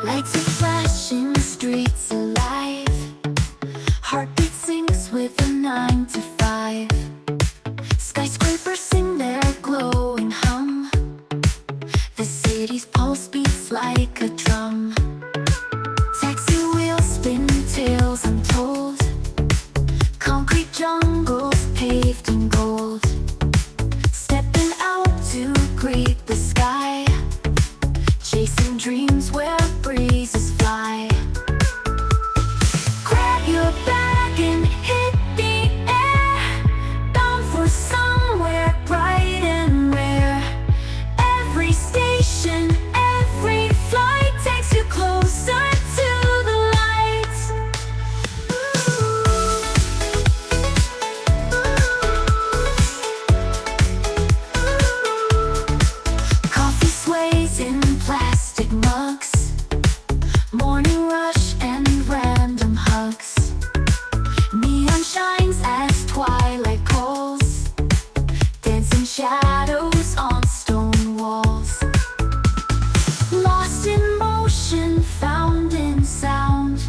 Lights are flashing, the streets alive. Heartbeat syncs with a 9 to 5. Skyscrapers sing their glowing hum. The city's pulse beats like a drum. Taxi wheels spin tales untold. Concrete jungles paved in gold. Stepping out to greet the sky. Chasing dreams where breezes fly. Grab your bag and hit the air. Bound for somewhere bright and rare. Every station, every flight takes you closer to the lights. Coffee sways in plastic mugs. Morning rush and random hugs. Neon shines as twilight calls. Dancing shadows on stone walls. Lost in motion, found in sound.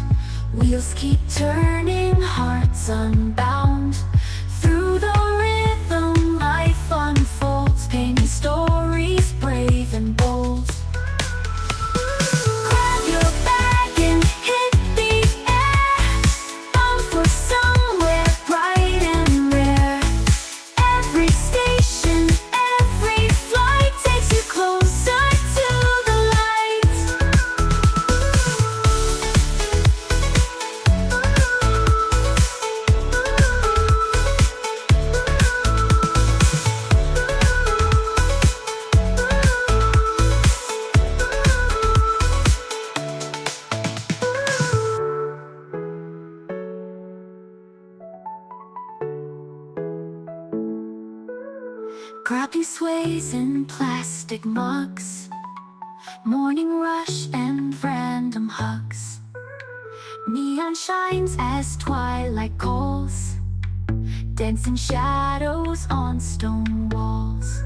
Wheels keep turning, hearts unbound. Through the rhythm, life unfolds. Painting stories brave and bold. Grab your bag and hit the air. Bound for somewhere bright and rare. Every station, every flight takes you closer to the lights. Grabbing sways in plastic mugs. Morning rush and random hugs. Neon shines as twilight calls. Dancing shadows on stone walls.